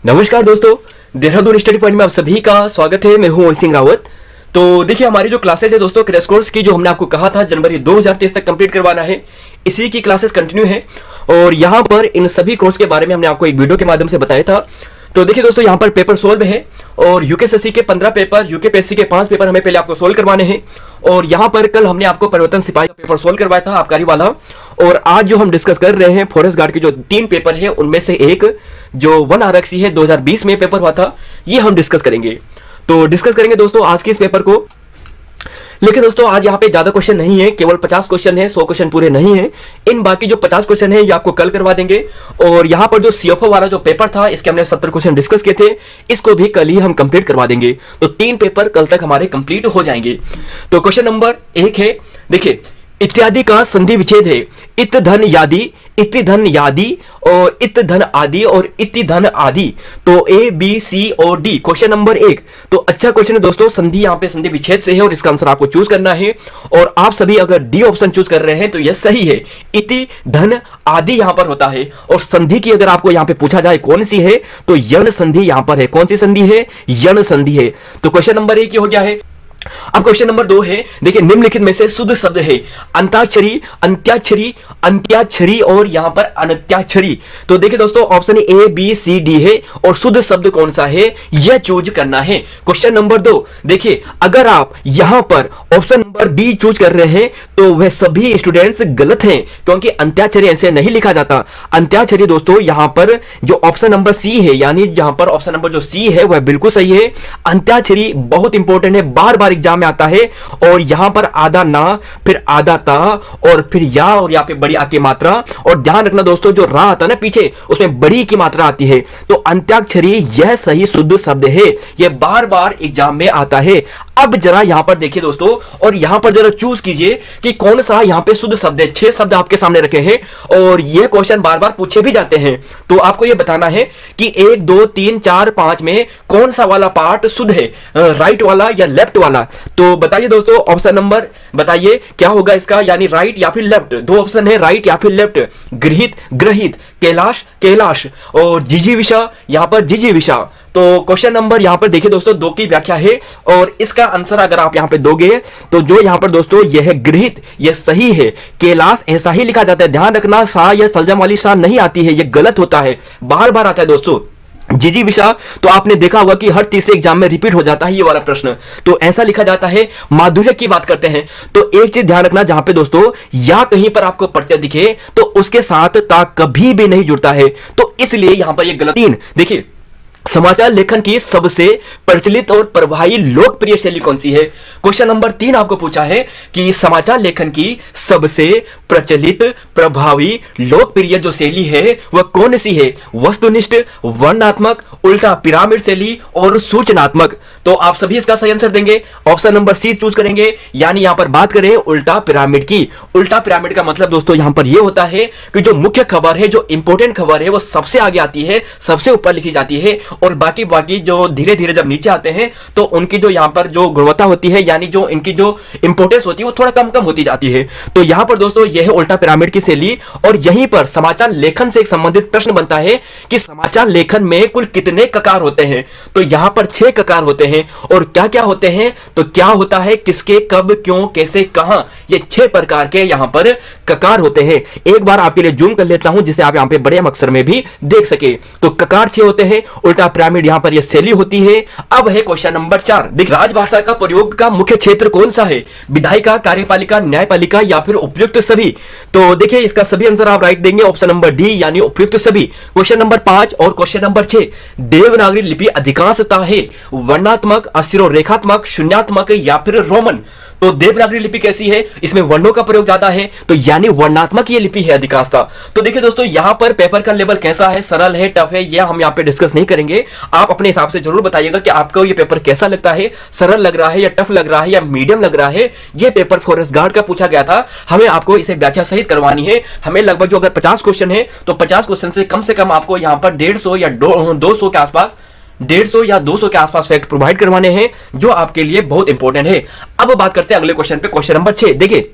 नमस्कार दोस्तों, Dehradun study point में आप सभी का स्वागत है। मैं हूं सिंह रावत। तो देखिए, हमारी जो क्लासेज है दोस्तों, क्रैश कोर्स की, जो हमने आपको कहा था जनवरी 2023 तक कंप्लीट करवाना है, इसी की क्लासेस कंटिन्यू है। और यहाँ पर इन सभी कोर्स के बारे में हमने आपको एक वीडियो के माध्यम से बताया था। तो देखिए दोस्तों, यहाँ पर पेपर सोल्व है और यूकेएसएससी के 15 पेपर, यूकेपीएससी के 5 पेपर हमें पहले आपको सोल्व करवाने हैं। और यहाँ पर कल हमने आपको परिवर्तन सिपाही का पेपर सोल्व करवाया था, आबकारी वाला। और आज जो हम डिस्कस कर रहे हैं फॉरेस्ट गार्ड के जो 3 पेपर है, उनमें से एक जो वन आरक्षी है 2020 में पेपर हुआ था, ये हम डिस्कस करेंगे। तो डिस्कस करेंगे दोस्तों आज के इस पेपर को। लेकिन दोस्तों आज यहाँ पे ज्यादा क्वेश्चन नहीं है, केवल 50 क्वेश्चन है, 100 क्वेश्चन पूरे नहीं है। इन बाकी जो 50 क्वेश्चन है ये आपको कल करवा देंगे। और यहाँ पर जो सीएफओ वाला जो पेपर था, इसके हमने 70 क्वेश्चन डिस्कस किए थे, इसको भी कल ही हम कंप्लीट करवा देंगे। तो 3 पेपर कल तक हमारे कंप्लीट हो जाएंगे। तो क्वेश्चन नंबर 1 है, देखिए, इत्यादि का संधि विच्छेद है। इत धन यादि, इति धन यादि और इत धन आदि और इति धन आदि। तो ए बी सी और डी क्वेश्चन नंबर 1। तो अच्छा क्वेश्चन है दोस्तों। संधि यहाँ पे संधि विच्छेद से है और इसका आंसर आपको चूज करना है। और आप सभी अगर डी ऑप्शन चूज कर रहे हैं तो यह सही है। इति धन आदि यहाँ पर होता है। और संधि की अगर आपको यहाँ पे पूछा जाए कौन सी है, तो यण संधि यहाँ पर है। कौन सी संधि है? यण संधि है। तो क्वेश्चन नंबर 1 हो गया है। अब क्वेश्चन नंबर 2 है, देखिए, निम्नलिखित में से शुद्ध शब्द है अंताक्षरी, अंत्याक्षरी, अंत्याक्षरी और यहां पर अनत्याक्षरी। तो देखिए दोस्तों, option A B C D है और शुद्ध शब्द कौन सा है यह चूज करना है। क्वेश्चन नंबर 2, देखिए, अगर आप यहां पर ऑप्शन नंबर डी चूज कर रहे हैं तो वह सभी स्टूडेंट्स गलत हैं, क्योंकि अंत्याक्षरी ऐसे नहीं लिखा जाता। अंत्याक्षरी दोस्तों यहां पर जो ऑप्शन नंबर सी है, यानी यहां पर ऑप्शन नंबर जो सी है वह बिल्कुल सही है। अंत्याक्षरी बहुत इंपॉर्टेंट है, बार बार एग्जाम में आता है। और यहां पर आधा ना, फिर आधा ता और फिर या, और यहां पे बड़ी आ की मात्रा। और ध्यान रखना दोस्तों, जो रा आता है ना पीछे, उसमें बड़ी की मात्रा आती है। तो अंत्याक्षरी यह सही शुद्ध शब्द है, यह बार बार एग्जाम में आता है। अब जरा यहां पर देखिए दोस्तों, और यहां पर जरा चूज कीजिए कि कौन सा यहां पे शुद्ध शब्द है। 6 शब्द आपके सामने रखे हैं और यह क्वेश्चन बार बार पूछे भी जाते हैं। तो आपको यह बताना है कि 1 2 3 4 5 में कौन सा वाला पार्ट शुद्ध है, राइट वाला या लेफ्ट वाला। तो बताइए दोस्तों, ऑप्शन नंबर बताइए क्या होगा इसका, यानी राइट या फिर लेफ्ट। 2 ऑप्शन है, राइट या फिर लेफ्ट। गृहित, ग्रहित, कैलाश, कैलाश और जिजीविषा, यहां पर जिजीविषा। तो क्वेश्चन नंबर यहां पर देखिए दोस्तों, 2 की व्याख्या है और इसका आंसर अगर आप यहां पे दोगे तो जो यहां पर दोस्तों यह है गृहित, यह सही है। कैलाश ऐसा ही लिखा जाता है, ध्यान रखना, सा या सलजम वाली सा नहीं आती है, यह गलत होता है, बार बार आता है दोस्तों। जिजीविषा तो आपने देखा होगा कि हर तीसरे एग्जाम में रिपीट हो जाता है ये वाला प्रश्न, तो ऐसा लिखा जाता है। माधुर्य की बात करते हैं तो एक चीज ध्यान रखना, जहां पे दोस्तों या कहीं पर आपको प्रत्यय दिखे तो उसके साथ ता कभी भी नहीं जुड़ता है, तो इसलिए यहां पर ये गलत। 3 देखिए, समाचार लेखन की सबसे प्रचलित और प्रभावी लोकप्रिय शैली कौन सी है। क्वेश्चन नंबर 3 आपको पूछा है कि समाचार लेखन की सबसे प्रचलित, प्रभावी, लोकप्रिय जो शैली है वह कौन सी है। वस्तुनिष्ठ, वर्णनात्मक, उल्टा पिरामिड शैली और सूचनात्मक। तो आप सभी इसका सही आंसर देंगे, ऑप्शन नंबर सी चूज करेंगे। यानी यहां पर बात करें उल्टा पिरामिड की। उल्टा पिरामिड का मतलब दोस्तों यहां पर यह होता है कि जो मुख्य खबर है, जो इंपॉर्टेंट खबर है, वो सबसे आगे आती है, सबसे ऊपर लिखी जाती है। और बाकी जो धीरे धीरे जब नीचे आते हैं तो उनकी जो यहां पर जो गुणवत्ता होती है, यानी जो इनकी जो इंपोर्टेंस होती है, वो थोड़ा कम कम होती जाती है। तो यहां पर दोस्तों यह है उल्टा पिरामिड की शैली। और यहीं पर समाचार लेखन से एक संबंधित प्रश्न बनता है कि समाचार लेखन में कुल कितने ककार होते हैं। तो यहां पर 6 ककार होते हैं। और क्या क्या होते हैं, तो क्या होता है, किसके, कब, क्यों, कैसे, कहां, ये 6 प्रकार के यहां पर ककार होते हैं। एक बार आपके लिए जूम कर लेता हूं जिसे आप यहां पे बड़े अक्षर में भी देख सके। तो ककार 6 होते हैं, उल्टा पिरामिड यहां पर यह शैली होती है। अब है क्वेश्चन नंबर 4, देखिए, राजभाषा का प्रयोग का मुख्य क्षेत्र कौन सा है। विधायिका, कार्यपालिका, न्यायपालिका या फिर उपयुक्त सभी। तो देखिए इसका सभी आंसर आप राइट देंगे, ऑप्शन नंबर डी यानी उपयुक्त सभी। क्वेश्चन नंबर 5 और क्वेश्चन नंबर 6, देवनागरी लिपि अधिकांशतः है वर्णात्मक, अशिरोरेखात्मक, शून्यात्मक या फिर रोमन। तो देवनागरी लिपि कैसी है, इसमें वर्णों का प्रयोग ज्यादा है, तो यानी वर्णात्मक ये लिपि है अधिकांशतः। तो देखिए दोस्तों, यहां पर पेपर का लेवल कैसा है, सरल है, टफ है, यह हम यहां पे डिस्कस नहीं करेंगे। आप अपने हिसाब से जरूर बताइएगा कि आपको ये पेपर कैसा लगता है, सरल लग रहा है या टफ लग रहा है या मीडियम लग रहा है। ये पेपर फॉरेस्ट गार्ड का पूछा गया था, हमें आपको इसे व्याख्या सहित करवानी है। हमें लगभग जो अगर 50 क्वेश्चन है तो 50 क्वेश्चन से कम आपको यहां पर 150 या 200 के आसपास 150 या 200 के आसपास फैक्ट प्रोवाइड करवाने हैं, जो आपके लिए बहुत इंपॉर्टेंट है। अब बात करते हैं अगले क्वेश्चन पे, क्वेश्चन नंबर 6। देखिए,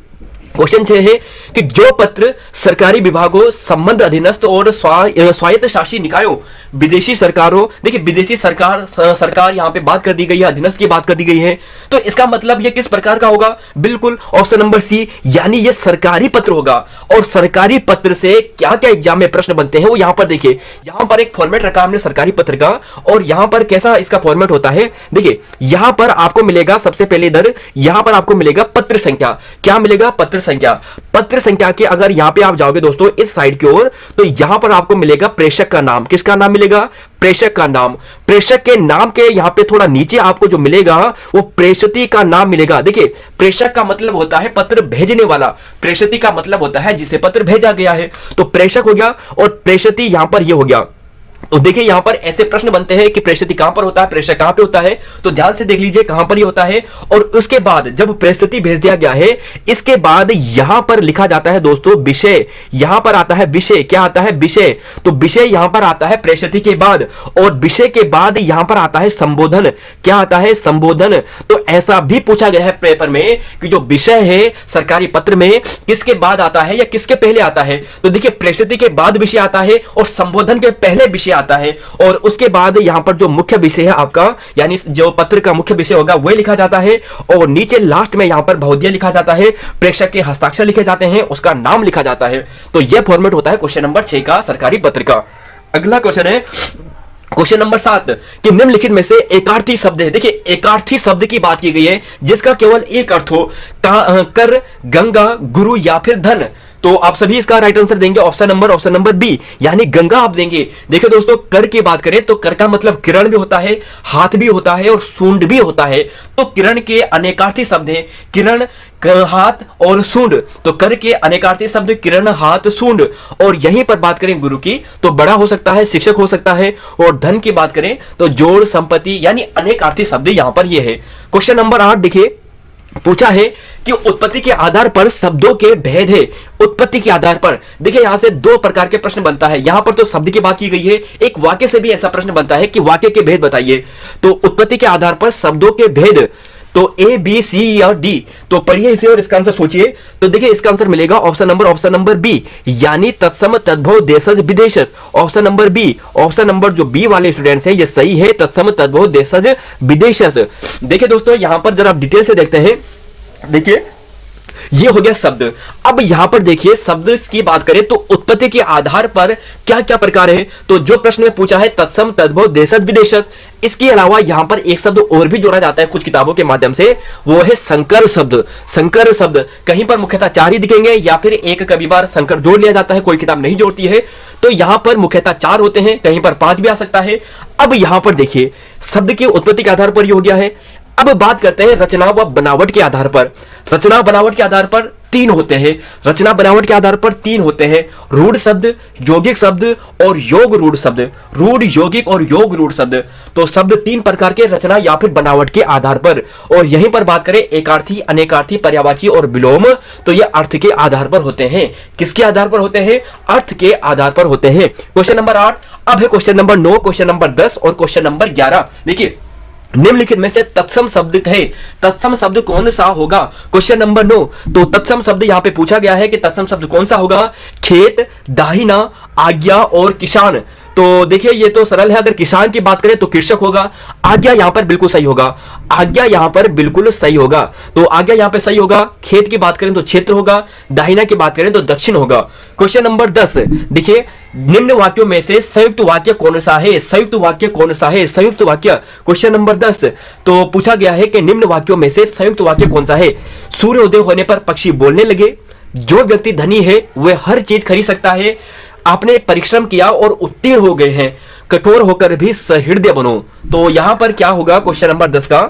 क्वेश्चन 6 है कि जो पत्र सरकारी विभागों, संबद्ध अधीनस्थ और स्वायत्त शासी निकायों, विदेशी सरकारों, देखिए विदेशी सरकार यहां पे बात कर दी गई है, अधीनस्थ की बात कर दी गई है, तो इसका मतलब ये किस प्रकार का होगा? बिल्कुल ऑप्शन नंबर सी, यानी ये सरकारी पत्र होगा। और सरकारी पत्र से क्या क्या एग्जाम में प्रश्न बनते हैं वो यहां पर देखिए, यहां पर एक फॉर्मेट रखा हमने सरकारी पत्र का, और यहां पर कैसा इसका फॉर्मेट होता है, देखिए यहां पर आपको मिलेगा सबसे पहले इधर, यहां पर आपको मिलेगा पत्र संख्या। क्या मिलेगा? पत्र संख्या। पत्र संख्या के अगर यहां पे आप जाओगे दोस्तों इस साइड की ओर, तो यहां पर आपको मिलेगा प्रेषक का नाम। किसका नाम मिलेगा? प्रेषक का नाम। प्रेषक के नाम के यहां पे थोड़ा नीचे आपको जो मिलेगा वो प्रेषिती का नाम मिलेगा। देखिए प्रेषक का मतलब होता है पत्र भेजने वाला, प्रेषिती का मतलब होता है जिसे पत्र भेजा गया है। तो प्रेषक हो गया और प्रेषिती यहां पर ये हो गया। तो देखिए यहां पर ऐसे प्रश्न बनते हैं कि प्रेषिती कहां पर होता है, प्रेषक कहां पे होता है, तो ध्यान से देख लीजिए कहां पर ये होता है। और उसके बाद जब प्रेषिती भेज दिया गया है, इसके बाद यहां पर लिखा जाता है दोस्तों विषय। यहां पर आता है विषय। क्या आता है? विषय। तो विषय यहां पर आता है प्रेषिती के बाद, और विषय के बाद यहां पर आता है संबोधन। क्या आता है? संबोधन। तो ऐसा भी पूछा गया है पेपर में कि जो विषय है सरकारी पत्र में किसके बाद आता है या किसके पहले आता है। तो देखिए प्रेषिती के बाद विषय आता है और संबोधन के पहले विषय आता है, और उसके बाद यहां पर जो मुख्य विषय है आपका, यानी जो पत्र का मुख्य विषय होगा वह लिखा जाता है, और नीचे लास्ट में यहां पर बहुधीय लिखा जाता है, प्रेषक के हस्ताक्षर लिखे जाते हैं, उसका नाम लिखा जाता है। तो यह फॉर्मेट होता है क्वेश्चन नंबर 6 का सरकारी पत्र का। अगला क्वेश्चन है क्वेश्चन नंबर 7 कि निम्नलिखित में से एकार्थी शब्द है। देखिए एकार्थी शब्द की बात की गई है जिसका केवल एक अर्थ हो, कर, गंगा, गुरु या फिर धन। तो आप सभी इसका राइट आंसर देंगे ऑप्शन नंबर बी, यानी गंगा आप देंगे। देखिए दोस्तों कर की बात करें तो कर का मतलब किरण भी होता है, हाथ भी होता है और सूंड भी होता है। तो किरण के अनेकार्थी शब्द हैं, किरण, हाथ और सूंड। तो कर के अनेकार्थी शब्द किरण, हाथ, सूंड। और यहीं पर बात करें गुरु की तो बड़ा हो सकता है, शिक्षक हो सकता है, और धन की बात करें तो जोड़, संपत्ति, यानी अनेकार्थी शब्द यहां पर ये है। क्वेश्चन नंबर 8 देखिए पूछा है कि उत्पत्ति के आधार पर शब्दों के भेद है। उत्पत्ति के आधार पर देखिए यहां से दो प्रकार के प्रश्न बनता है। यहां पर तो शब्द की बात की गई है, एक वाक्य से भी ऐसा प्रश्न बनता है कि वाक्य के भेद बताइए। तो उत्पत्ति के आधार पर शब्दों के भेद, तो ए, बी, सी या डी, तो पढ़िए इसे और इसका आंसर सोचिए। तो देखिए इसका आंसर मिलेगा ऑप्शन नंबर बी, यानी तत्सम, तद्भव, देशज, विदेशज। Option number B, option number जो बी वाले स्टूडेंट्स हैं ये सही है, तत्सम, तद्भव, देशज, विदेशज। देखिए दोस्तों यहां पर जरा आप डिटेल से देखते हैं, देखिए ये हो गया शब्द। अब यहां पर देखिए शब्द की बात करें तो उत्पत्ति के आधार पर क्या क्या प्रकार है। तो जो प्रश्न में पूछा है तत्सम, तद्भव, देशज, विदेशज, इसके अलावा यहां पर एक शब्द और भी जोड़ा जाता है कुछ किताबों के माध्यम से, वो है संकर शब्द। संकर शब्द कहीं पर मुख्यतः 4 ही दिखेंगे या फिर एक कभी बार संकर जोड़ लिया जाता है, कोई किताब नहीं जोड़ती है। तो यहां पर मुख्यतः 4 होते हैं, कहीं पर 5 भी आ सकता है। अब यहां पर देखिए शब्द की उत्पत्ति के आधार पर यह हो गया है। अब बात करते हैं रचना व बनावट के आधार पर। रचना बनावट के आधार पर 3 होते हैं। रचना बनावट के आधार पर 3 होते हैं, रूढ़ शब्द, यौगिक शब्द और योग रूढ़ शब्द। रूढ़, यौगिक और योग रूढ़ शब्द। तो शब्द 3 प्रकार के रचना या फिर बनावट के आधार पर। और यहीं पर बात करें एकार्थी, अनेकार्थी, पर्यायवाची और विलोम, तो ये अर्थ के आधार पर होते हैं। किसके आधार पर होते हैं? अर्थ के आधार पर होते हैं। Question number 8। अब है क्वेश्चन नंबर 9, क्वेश्चन नंबर 10 और क्वेश्चन नंबर 11। देखिए निम्नलिखित में से तत्सम शब्द है, तत्सम शब्द कौन सा होगा? Question number 9। तो तत्सम शब्द यहां पे पूछा गया है कि तत्सम शब्द कौन सा होगा? खेत, दाहिना, आज्ञा और किसान। तो देखिए ये तो सरल है, अगर किसान की बात करें तो कृषक होगा। आज्ञा यहां पर बिल्कुल सही होगा, आज्ञा यहां पर बिल्कुल सही होगा। तो आज्ञा यहां पे सही होगा। खेत की बात करें तो क्षेत्र होगा, दाहिना की बात करें तो दक्षिण होगा। क्वेश्चन नंबर 10 देखिए निम्न वाक्यों में से संयुक्त वाक्य कौन सा है? संयुक्त वाक्य कौन सा है? संयुक्त वाक्य क्वेश्चन नंबर 10। तो पूछा गया है कि निम्न वाक्यों में से संयुक्त वाक्य कौन सा है? सूर्योदय होने पर पक्षी बोलने लगे, जो व्यक्ति धनी है वह हर चीज खरीद सकता है, आपने परिश्रम किया और उत्तीर्ण हो गए हैं, कठोर होकर भी सहृदय बनो। तो यहां पर क्या होगा क्वेश्चन नंबर 10 का?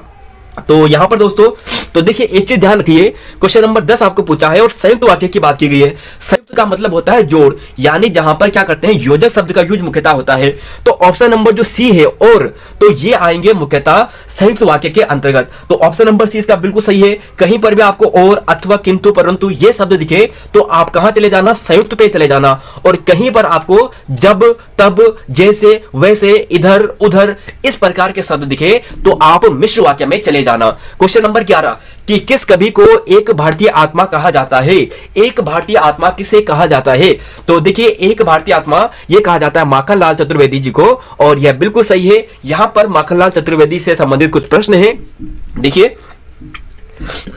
तो यहां पर दोस्तों तो देखिए एक चीज ध्यान रखिए, क्वेश्चन नंबर 10 आपको पूछा है और संयुक्त वाक्य की बात की गई है। संयुक्त का मतलब होता है जोड़, यानी जहां पर क्या करते हैं योजक शब्द का यूज मुख्यतः होता है। तो ऑप्शन नंबर जो सी है और, तो ये आएंगे मुख्यतः संयुक्त वाक्य के अंतर्गत। तो ऑप्शन नंबर सी इसका बिल्कुल सही है। कहीं पर भी आपको और, अथवा, किंतु, परंतु ये शब्द दिखे तो आप कहां चले जाना? संयुक्त पे चले जाना। और कहीं पर आपको जब, तब, जैसे, वैसे, इधर, उधर इस प्रकार के शब्द दिखे तो आप मिश्र वाक्य में चले जाना। क्वेश्चन नंबर 11 कि किस कवि को एक भारतीय आत्मा कहा जाता है। एक भारतीय आत्मा किसे कहा जाता है? तो देखिए, एक भारतीय आत्मा ये कहा जाता है माखनलाल चतुर्वेदी जी को, और यह बिल्कुल सही है। यहां पर माखनलाल चतुर्वेदी से संबंधित कुछ प्रश्न हैं। देखिए,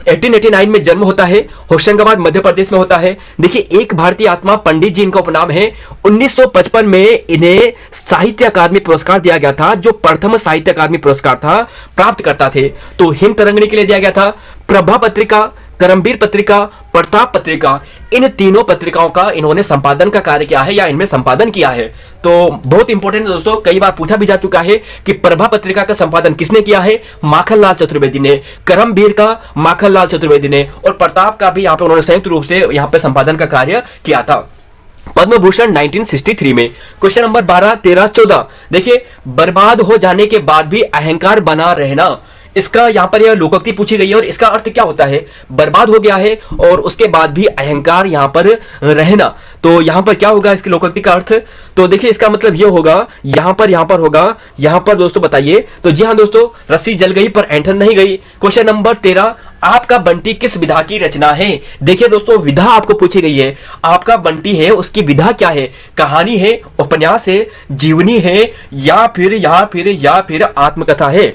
1889 में जन्म होता है, होशंगाबाद मध्य प्रदेश में होता है। देखिए, एक भारतीय आत्मा पंडित जी इनका उपनाम है। 1955 में इन्हें साहित्य अकादमी पुरस्कार दिया गया था, जो प्रथम साहित्य अकादमी पुरस्कार था, प्राप्त करता थे। तो हिम तरंगिणी के लिए दिया गया था, प्रभा पत्रिका, करमवीर पत्रिका, प्रताप पत्रिका, इन तीनों पत्रिकाओं का इन्होंने संपादन का कार्य किया है या इनमें संपादन किया है। तो बहुत इंपॉर्टेंट है दोस्तों, कई बार पूछा भी जा चुका है कि प्रभा पत्रिका का संपादन किसने किया है? माखनलाल चतुर्वेदी ने। करमवीर का माखनलाल चतुर्वेदी ने, और प्रताप का भी यहां पे उन्होंने संयुक्त रूप से यहां पे संपादन का कार्य किया था। पद्म भूषण 1963 में। Question number 12, 13, 14। देखिए, बर्बाद हो जाने के बाद भी अहंकार बना रहना, इसका यहां पर यह लोकोक्ति पूछी गई है, और इसका अर्थ क्या होता है? बर्बाद हो गया है और उसके बाद भी अहंकार यहां पर रहना, तो यहां पर क्या होगा इसकी लोकोक्ति का अर्थ? तो देखिए, इसका मतलब यह होगा, यहां पर होगा, यहां पर दोस्तों बताइए। तो जी हां दोस्तों, रस्सी जल गई पर ऐंठन नहीं गई। क्वेश्चन नंबर 13, आपका बंटी किस विधा की रचना है? देखिए दोस्तों, विधा आपको पूछी गई है। आपका बंटी है, उसकी विधा क्या है? कहानी है, उपन्यास है, जीवनी है, या फिर आत्मकथा है?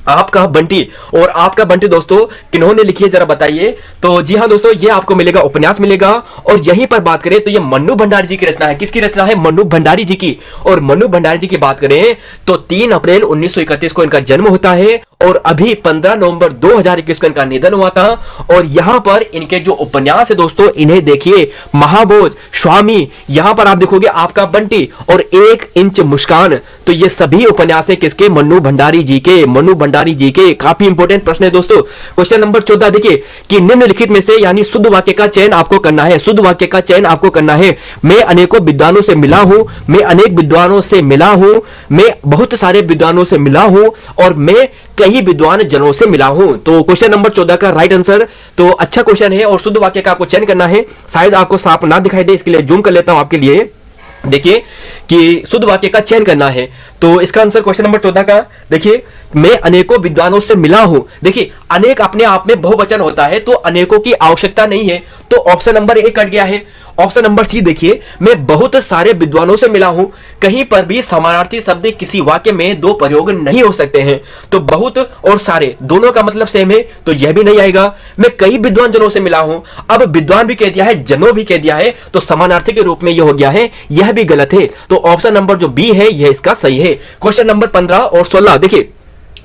आपका बंटी, और आपका बंटी दोस्तों किन्होंने लिखी है जरा बताइए। तो जी हां दोस्तों, ये आपको मिलेगा, उपन्यास मिलेगा। और यहीं पर बात करें तो ये मन्नू भंडारी जी की रचना है। किसकी रचना है? मन्नू भंडारी जी की। और मन्नू भंडारी जी की बात करें तो 3 अप्रैल 1931 को इनका जन्म होता है, और अभी 15 नवंबर 2021 को इनका निधन हुआ था। और यहां पर इनके जो उपन्यास है दोस्तों, इन्हें देखिए, महाभोज, स्वामी, यहां पर आप देखोगे आपका बंटी और 1 इंच मुस्कान। तो ये सभी उपन्यास है किसके? मन्नू भंडारी जी के। मन्नू भंडारी जी के। काफी इंपॉर्टेंट प्रश्न है दोस्तों। क्वेश्चन नंबर 14 देखिए, कि निम्नलिखित में से यानी शुद्ध वाक्य का चयन आपको करना है। शुद्ध वाक्य का चयन आपको करना है। मैं अनेकों विद्वानों से मिला हूं, मैं अनेक विद्वानों से मिला हूं, मैं बहुत सारे विद्वानों से मिला हूं, और मैं कई विद्वान जनों से मिला हूं। तो क्वेश्चन नंबर 14 का राइट आंसर, तो अच्छा क्वेश्चन है, और शुद्ध वाक्य का आपको चयन करना है। शायद आपको सांप ना दिखाई दे, इसके लिए जूम कर लेता हूं आपके लिए। देखिए कि शुद्ध वाक्य का चयन करना है, तो इसका आंसर क्वेश्चन नंबर 14 का, देखिए, मैं अनेकों विद्वानों से मिला हूं। देखिए, अनेक अपने आप में बहुवचन होता है, तो अनेकों की आवश्यकता नहीं है, तो ऑप्शन नंबर ए कट गया है। ऑप्शन नंबर सी देखिए, मैं बहुत सारे विद्वानों से मिला हूं। कहीं पर भी समानार्थी शब्द किसी वाक्य में 2 प्रयोग नहीं हो सकते हैं, तो बहुत और सारे दोनों का मतलब सेम है, तो यह भी नहीं आएगा। मैं कई विद्वान जनों से मिला हूं, अब विद्वान भी कह दिया है, जनों भी कह दिया है, तो समानार्थी के रूप में यह हो गया है, यह भी गलत है। तो ऑप्शन नंबर जो बी है, यह इसका सही है। क्वेश्चन नंबर 15 और 16 देखिए,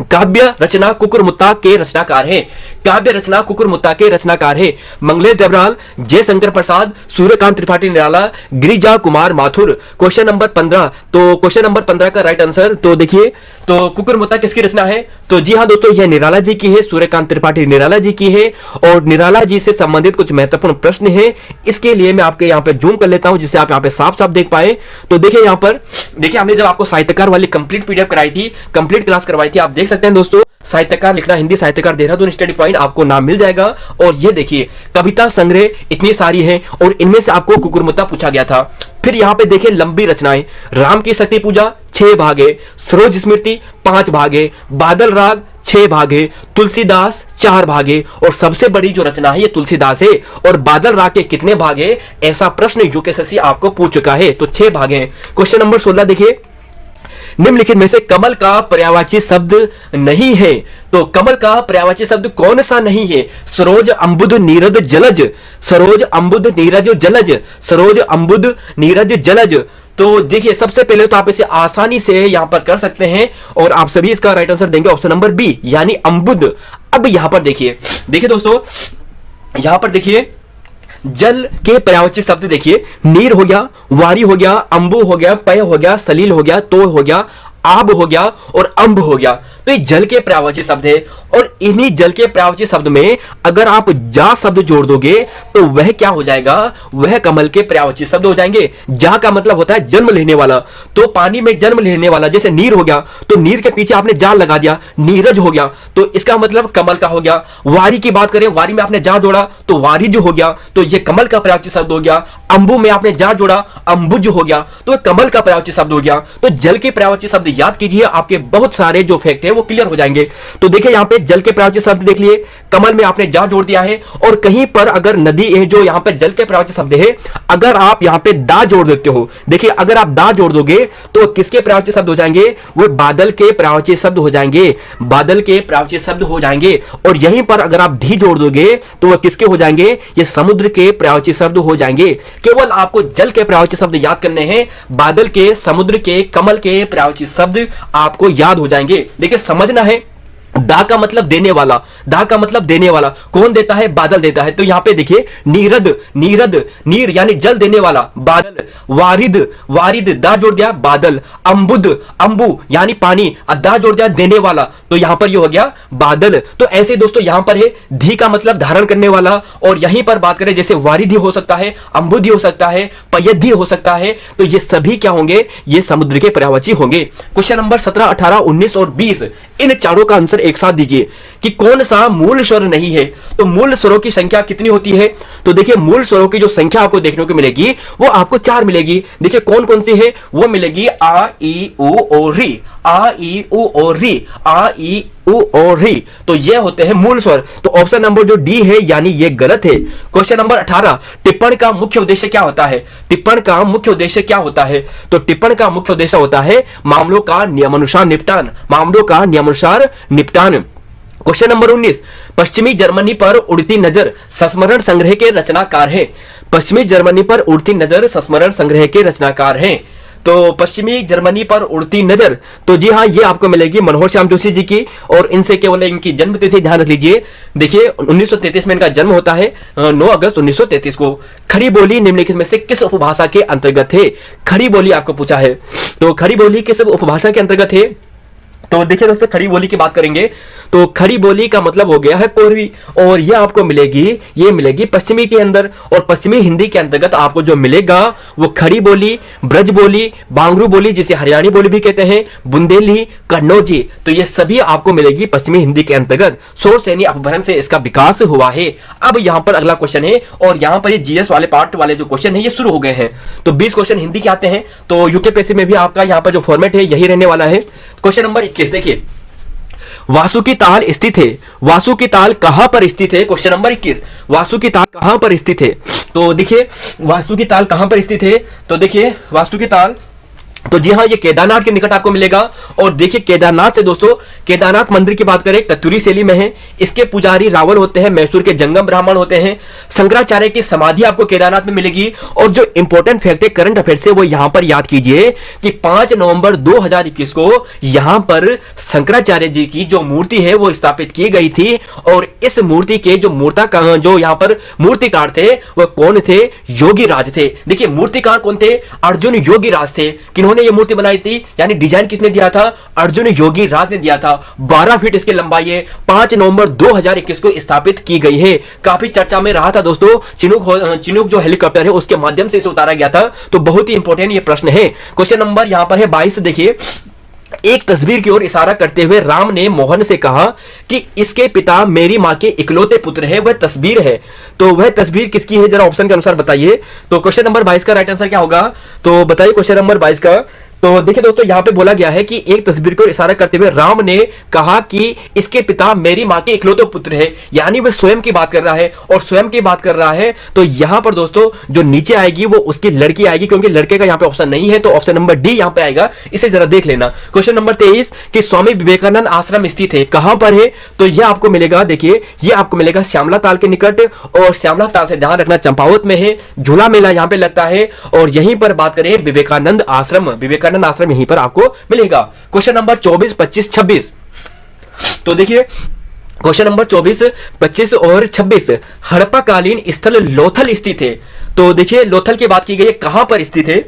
काव्य रचना कुकुरमुत्ता के रचनाकार हैं। काव्य रचना कुकुरमुत्ता के रचनाकार हैं मंगलेश डबराल, जय शंकर प्रसाद, सूर्यकांत त्रिपाठी निराला, गिरिजा कुमार माथुर। क्वेश्चन नंबर 15, तो क्वेश्चन नंबर 15 का राइट आंसर, तो देखिए, तो कुकुरमुत्ता किसकी रचना है? तो जी हां दोस्तों, यह निराला जी की है, सूर्यकांत त्रिपाठी निराला जी की है। और निराला जी से संबंधित कुछ महत्वपूर्ण प्रश्न है, इसके लिए मैं आपके यहां पे जूम कर लेता हूं, जिससे आप यहां पे साफ साफ देख पाए। तो देखिए, यहां पर देखिए, हमने जब आपको साहित्यकार वाली कंप्लीट पीडीएफ कराई थी, कंप्लीट क्लास करवाई थी, आप देख सकते हैं दोस्तों, साहित्यकार लिखना हिंदी साहित्यकार देहरादून स्टडी पॉइंट, आपको नाम मिल जाएगा। और ये देखिए, कविता संग्रह इतनी सारी हैं, और इनमें से आपको कुकुरमुत्ता पूछा गया था। फिर यहां पे देखिए लंबी रचनाएं, राम की शक्ति पूजा 6 भाग है, सरोज स्मृति 5 भाग है, बादल राग 6 भाग है, तुलसीदास 4 भाग है, और सबसे बड़ी जो रचना है ये तुलसीदास है। और बादल राग के कितने भाग है, ऐसा प्रश्न यूकेएसएससी आपको पूछ चुका है, तो 6 भाग है। क्वेश्चन नंबर 16 देखिए, निम्नलिखित में से कमल का पर्यायवाची शब्द नहीं है। तो कमल का पर्यायवाची शब्द कौन सा नहीं है? सरोज अंबुद नीरज जलज, सरोज अंबुद नीरज जलज, सरोज अंबुद नीरज जलज। तो देखिए, सबसे पहले तो आप इसे आसानी से यहां पर कर सकते हैं, और आप सभी इसका राइट आंसर देंगे ऑप्शन नंबर बी, यानी अंबुद। अब यहां पर देखिए दोस्तों, यहां पर देखिए, जल के पर्यायवाची शब्द देखिए, नीर हो गया, वारी हो गया, अंबु हो गया, पय हो गया, सलील हो गया, तो हो गया, आब हो गया, और अंब हो गया। तो ये जल के पर्यायवाची शब्द है, और इन्हीं जल के पर्यायवाची शब्द में अगर आप जा शब्द जोड़ दोगे तो वह क्या हो जाएगा? वह कमल के पर्यायवाची शब्द हो जाएंगे। जा का मतलब होता है जन्म लेने वाला, तो पानी में जन्म लेने वाला, जैसे नीर हो गया, तो नीर के पीछे आपने जा लगा दिया, नीरज हो गया, तो इसका मतलब कमल का हो गया। वारी की बात करें, वारी में आपने जा जोड़ा तो वारिज हो गया, तो यह कमल का पर्यायवाची शब्द हो गया। अंबु में आपने जा जोड़ा, अंबुज हो गया, तो कमल का पर्यायवाची शब्द हो गया। तो जल के पर्यायवाची शब्द शब्द याद कीजिए, आपके बहुत सारे जो फैक्ट है वो क्लियर हो जाएंगे। तो देखिए यहाँ पे जल के प्रवाची शब्द देख लिए, कमल में आपने जा जोड़ दिया है, और कहीं पर अगर नदी है जो यहाँ पे जल के प्रवाची शब्द है, अगर आप यहाँ पे दा जोड़ देते हो, देखिए अगर आप दा जोड़ दोगे तो किसके प्रवाची शब्द हो जाएंगे, वो बादल के प्रवाची शब्द हो जाएंगे, बादल के प्रवाची शब्द हो जाएंगे। और यहीं पर अगर आप धी जोड़ दोगे तो वह किसके हो जाएंगे, ये समुद्र के प्रवाची शब्द हो जाएंगे। केवल आपको जल के प्रवाची शब्द याद करने हैं, बादल के, समुद्र के, कमल के प्रवाची शब्द आपको याद हो जाएंगे। देखिए समझना है, दा का मतलब देने वाला, दा का मतलब देने वाला, कौन देता है, बादल देता है। तो यहां पे देखिए नीरद, नीरद, नीर यानी जल देने वाला, बादल, वारिद, वारिद, दा जोड़ दिया बादल, अंबुद, अंबु यानी पानी, दा जोड़ दिया देने वाला, तो यहां पर ये हो गया बादल। तो ऐसे दोस्तों यहां पर है धी का मतलब धारण करने वाला, और यहीं पर बात करें जैसे वारिधि हो सकता है, अंबुधि हो सकता है, पयद्धि हो सकता है, तो ये सभी क्या होंगे, ये समुद्र के पर्यायवाची होंगे। क्वेश्चन नंबर 17, 18, 19 और 20, इन चारों का आंसर एक साथ दीजिए कि कौन सा मूल स्वर नहीं है। तो मूल स्वरों की संख्या कितनी होती है, तो देखिए मूल स्वरों की जो संख्या आपको देखने को मिलेगी वो आपको 4 मिलेगी। देखिए कौन कौन सी है, वो मिलेगी आ, ई, उ, ओ, री, आ, ई, उ, ओ, री, आ, ई, उ, ओ, री, तो ये होते हैं मूल स्वर। तो ऑप्शन नंबर जो डी है यानी ये गलत है। क्वेश्चन नंबर 18, टिप्पण का मुख्य उद्देश्य क्या होता है, टिप्पण का मुख्य उद्देश्य क्या होता है, तो टिप्पण का मुख्य उद्देश्य होता है मामलों का नियमानुसार निपटान, मामलों का नियमानुसार निपटान। क्वेश्चन नंबर 19, पश्चिमी जर्मनी पर उड़ती नजर संस्मरण संग्रह के रचनाकार हैं। पश्चिमी जर्मनी पर उड़ती नजर संस्मरण संग्रह के रचनाकार हैं। तो पश्चिमी जर्मनी पर उड़ती नजर, तो जी हाँ ये आपको मिलेगी मनोहर श्याम जोशी जी की, और इनसे केवल इनकी जन्म तिथि ध्यान रख लीजिए। देखिए 1933 में इनका जन्म होता है, 9 अगस्त 1933 को। खड़ी बोली निम्नलिखित में से किस उपभाषा के अंतर्गत है, खड़ी बोली आपको पूछा है, तो खड़ी बोली किस उपभाषा के अंतर्गत है। तो देखिए दोस्तों खड़ी बोली की बात करेंगे तो खड़ी बोली का मतलब हो गया है कोरवी, और ये आपको मिलेगी, ये मिलेगी पश्चिमी के अंदर, और पश्चिमी हिंदी के अंतर्गत आपको जो मिलेगा वो खड़ी बोली, ब्रज बोली, बांगरू बोली जिसे हरियाणी बोली भी कहते हैं, बुंदेली, कन्नौजी, तो ये सभी आपको मिलेगी पश्चिमी हिंदी के अंतर्गत। शोर सैनी अपभ्रंश से इसका विकास हुआ है। अब यहां पर अगला क्वेश्चन है, और यहां पर ये जीएस वाले पार्ट वाले जो क्वेश्चन है ये शुरू हो गए हैं। तो 20 क्वेश्चन हिंदी के आते हैं, तो यूकेपीएससी में भी आपका यहां पर जो फॉर्मेट है यही रहने वाला है। क्वेश्चन नंबर 21 देखिए, वासुकी ताल स्थित है, वासुकी ताल कहां पर स्थित है, क्वेश्चन नंबर 21, वासुकी ताल कहां पर स्थित है। तो देखिए वासुकी ताल कहां पर स्थित है, तो देखिए वासुकी ताल, तो जी हाँ ये केदारनाथ के निकट आपको मिलेगा। और देखिए केदारनाथ से दोस्तों, केदारनाथ मंदिर की बात करें कत्यूरी शैली में है, इसके पुजारी रावल होते हैं, मैसूर के जंगम ब्राह्मण होते हैं, शंकराचार्य की समाधि आपको केदारनाथ में मिलेगी। और जो इंपॉर्टेंट फैक्ट है करंट अफेयर से वो यहां पर याद कीजिए कि 5 नवंबर 2021 को यहां पर शंकराचार्य जी की जो मूर्ति है वो स्थापित की गई थी, और इस मूर्ति के जो मूर्तिकार, जो यहां पर मूर्तिकार थे वह कौन थे, योगी राज थे। देखिए मूर्तिकार कौन थे, अर्जुन योगी राज थे। किन्होंने ये मूर्ति बनाई थी, यानी डिजाइन किसने दिया था, अर्जुन योगी राज ने दिया था। 12 फीट इसकी लंबाई है, 5 नवंबर 2021 को स्थापित की गई है। काफी चर्चा में रहा था दोस्तों, चिनूक जो हेलीकॉप्टर है उसके माध्यम से इसे उतारा गया था। तो बहुत ही इंपॉर्टेंट ये प्रश्न है। क्वेश्चन नंबर यहां पर है 22, देखिए एक तस्वीर की ओर इशारा करते हुए राम ने मोहन से कहा कि इसके पिता मेरी मां के इकलौते पुत्र है, वह तस्वीर है। तो वह तस्वीर किसकी है, जरा ऑप्शन के अनुसार बताइए। तो क्वेश्चन नंबर 22 का राइट आंसर क्या होगा, तो बताइए क्वेश्चन नंबर 22 का। तो देखिए दोस्तों यहां पे बोला गया है कि एक तस्वीर को इशारा करते हुए राम ने कहा कि इसके पिता मेरी मां के इकलौते पुत्र है, यानी वह स्वयं की बात कर रहा है, और स्वयं की बात कर रहा है तो यहां पर दोस्तों जो नीचे आएगी वो उसकी लड़की आएगी, क्योंकि लड़के का यहां पे ऑप्शन नहीं है, तो ऑप्शन नंबर डी यहां पे आएगा। इसे जरा देख लेना। क्वेश्चन नंबर 23 कि स्वामी विवेकानंद आश्रम स्थित है, कहां पर है, तो यह आपको मिलेगा, देखिए ये आपको मिलेगा श्यामला ताल के निकट, और श्यामला ताल से ध्यान रखना चंपावत में है, झूला मेला यहां पे लगता है, और यहीं पर बात करें विवेकानंद आश्रम, विवेकानंद आश्रम यहीं पर आपको मिलेगा। क्वेश्चन नंबर 24, 25, 26, तो देखिए क्वेश्चन नंबर 24, 25 और 26, हड़प्पाकालीन स्थल लोथल स्थित है। तो देखिए लोथल की बात की गई है, कहां पर स्थित है,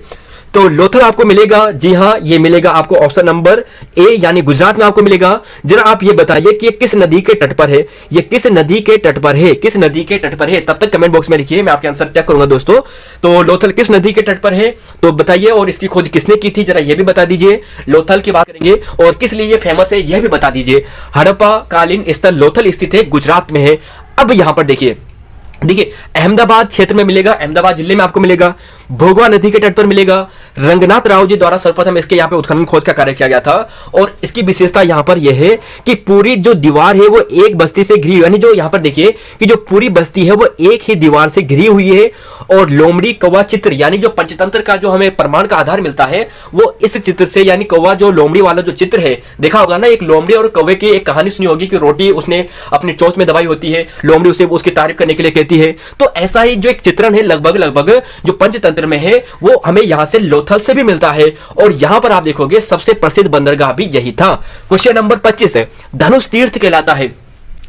तो लोथल आपको मिलेगा, जी हां ये मिलेगा आपको ऑप्शन नंबर ए, यानी गुजरात में आपको मिलेगा। जरा आप ये बताइए कि ये किस नदी के तट पर है, ये किस नदी के तट पर है, किस नदी के तट पर है, तब तक कमेंट बॉक्स में लिखिए, मैं आपके आंसर चेक करूंगा दोस्तों। तो लोथल किस नदी के तट पर है, तो बताइए, और इसकी खोज किसने की थी, जरा ये भी बता दीजिए। लोथल की बात करेंगे और किस लिए ये फेमस है यह भी बता दीजिए। हड़प्पा कालीन स्थल लोथल स्थित है, गुजरात में है। अब यहां पर देखिए देखिए अहमदाबाद क्षेत्र में मिलेगा, अहमदाबाद जिले में आपको मिलेगा, भोगवा नदी के तट पर मिलेगा। रंगनाथ राव जी द्वारा सर्वप्रथम इसके यहाँ पे उत्खनन खोज का कार्य किया गया था और इसकी विशेषता यहाँ पर यह है कि पूरी जो दीवार है वो एक बस्ती से घिरी, यानी जो यहाँ पर देखिए कि जो पूरी बस्ती है वो एक ही दीवार से घिरी हुई है। और लोमड़ी कौवा चित्र यानी जो पंचतंत्र का जो हमें प्रमाण का आधार मिलता है वो इस चित्र से, यानी कौवा जो लोमड़ी वाला जो चित्र है, देखा होगा ना एक लोमड़ी और कौवे की एक कहानी सुनी होगी कि रोटी उसने अपनी चोंच में दबाई होती है, लोमड़ी उसे उसकी तारीफ करने के लिए कहती है। तो ऐसा ही जो एक चित्रण है लगभग जो पंचतंत्र में है वो हमें यहां से लोथल से भी मिलता है। और यहां पर आप देखोगे सबसे प्रसिद्ध बंदरगाह भी यही था। क्वेश्चन नंबर 25 है, धनुष तीर्थ कहलाता है,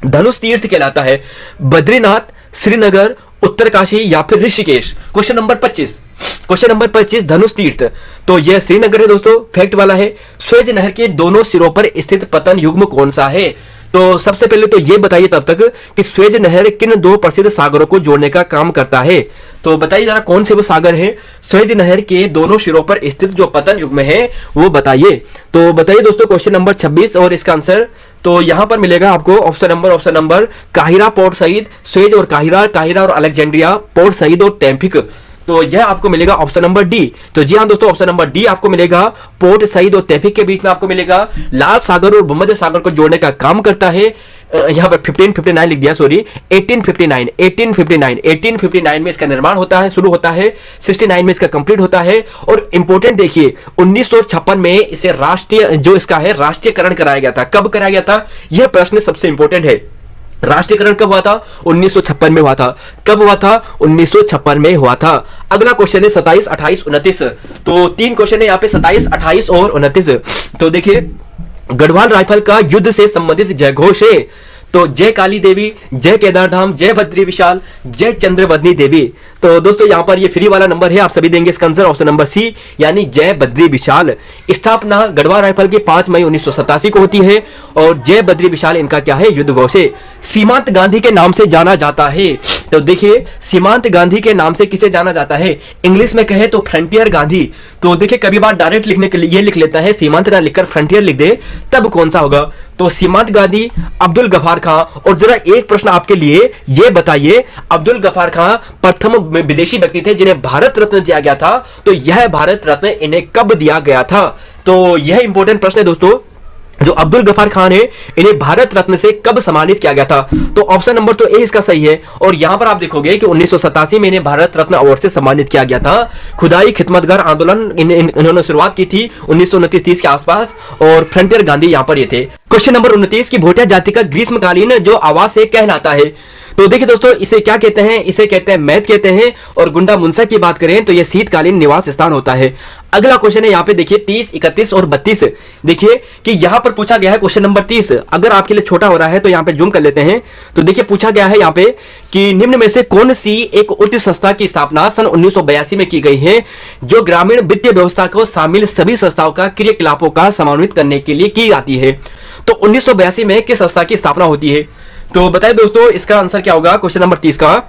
धनुष तीर्थ कहलाता है बद्रीनाथ, श्रीनगर, उत्तरकाशी या फिर Rishikesh. Question number 25, question number 25 धनुष तीर्थ, तो यह श्रीनगर है दोस्तों, फैक्ट वाला है। स्वेज नहर के दोनों सिरों पर स्थित पतन युग्म कौन सा है? तो सबसे पहले तो यह बताइए तब तक कि स्वेज नहर किन दो प्रसिद्ध सागरों को जोड़ने का काम करता है? तो बताइए जरा कौन से वो सागर हैं स्वेज नहर के दोनों सिरों पर स्थित जो पतन युग्म है वो बताइए। तो बताइए दोस्तों क्वेश्चन नंबर 26 और इसका आंसर तो यहां पर मिलेगा आपको option number Cairo, Port Said, Suez और काहिरा और अलेक्जेंड्रिया, पोर्ट सईद और टेम्पिक। तो यह आपको मिलेगा ऑप्शन नंबर डी। तो जी हाँ दोस्तों ऑप्शन नंबर डी आपको मिलेगा, पोर्ट सईद और तेफिक के बीच में आपको मिलेगा, लाल सागर और भूमध्य सागर को जोड़ने का काम करता है। यहाँ पर 1559 लिख दिया, सॉरी 1859 में इसका निर्माण होता है, शुरू होता है, 69 में इसका कंप्लीट होता है। और इंपॉर्टेंट देखिए 1956 में इसे राष्ट्रीय जो इसका है राष्ट्रीयकरण कराया गया था। कब कराया गया था यह प्रश्न सबसे इंपॉर्टेंट है। राष्ट्रीयकरण कब हुआ था? 1956 में हुआ था। कब हुआ था? 1956 में हुआ था। अगला क्वेश्चन है 27, 28, 29। तो तीन क्वेश्चन है यहाँ पे 27, 28 और 29। तो देखिए गढ़वाल राइफल का युद्ध से संबंधित जय घोष है, तो जय काली देवी, जय केदारधाम, जय बद्री विशाल, जय चंद्रवदनी देवी। तो दोस्तों यहां पर ये फ्री वाला नंबर है, आप सभी देंगे इसका आंसर ऑप्शन नंबर सी यानी जय बद्री विशाल। स्थापना गढ़वाल राइफल की 5 मई 1987 को होती है और जय बद्री विशाल इनका क्या है? युद्ध घोष है। सीमांत गांधी के नाम से जाना जाता है, तो देखिए सीमांत गांधी के नाम से किसे जाना जाता है? इंग्लिश में कहे तो फ्रंटियर गांधी। तो देखिए कभी बार डायरेक्ट लिखने के लिए ये लिख लेता है, सीमांत ना लिखकर फ्रंटियर लिख दे, तब कौन सा होगा? तो सीमांत गांधी, अब्दुल गफार खां। और जरा एक प्रश्न आपके लिए ये बताइए, अब्दुल गफार खां प्रथम विदेशी व्यक्ति थे जिन्हें भारत रत्न दिया गया था, तो यह भारत रत्न इन्हें कब दिया गया था? तो यह इंपॉर्टेंट प्रश्न है दोस्तों, जो अब्दुल गफार खान है इन्हें भारत रत्न से कब सम्मानित किया गया था? तो ऑप्शन नंबर तो ए इसका सही है। और यहां पर आप देखोगे कि 1987 में इन्हें भारत रत्न अवार्ड से सम्मानित किया गया था। खुदाई खिदमतगार आंदोलन इन्होंने शुरुआत की थी 1929-30 के आसपास और फ्रंटियर गांधी यहां पर ये थे। क्वेश्चन नंबर 29 की भोटिया जाति का ग्रीष्मकालीन जो आवास है कहलाता है, तो देखिए दोस्तों इसे क्या कहते हैं? इसे कहते हैं मैथ कहते हैं। और गुंडा मुंसा की बात करें तो यह शीतकालीन निवास स्थान होता है। अगला क्वेश्चन है यहाँ पे देखिए 30, 31 और 32। देखिए कि यहां पर पूछा गया है क्वेश्चन नंबर 30, अगर आपके लिए छोटा हो रहा है तो यहां पे जूम कर लेते हैं। तो देखिए पूछा गया है यहाँ पे कि निम्न में से कौन सी एक उच्च संस्था की स्थापना सन 1982 में की गई है जो ग्रामीण वित्तीय व्यवस्था को शामिल सभी संस्थाओं का क्रियाकलापों का समन्वित करने के लिए की जाती है? तो 1982 में किस संस्था की स्थापना होती है? तो बताइए दोस्तों इसका आंसर क्या होगा क्वेश्चन नंबर 30 का?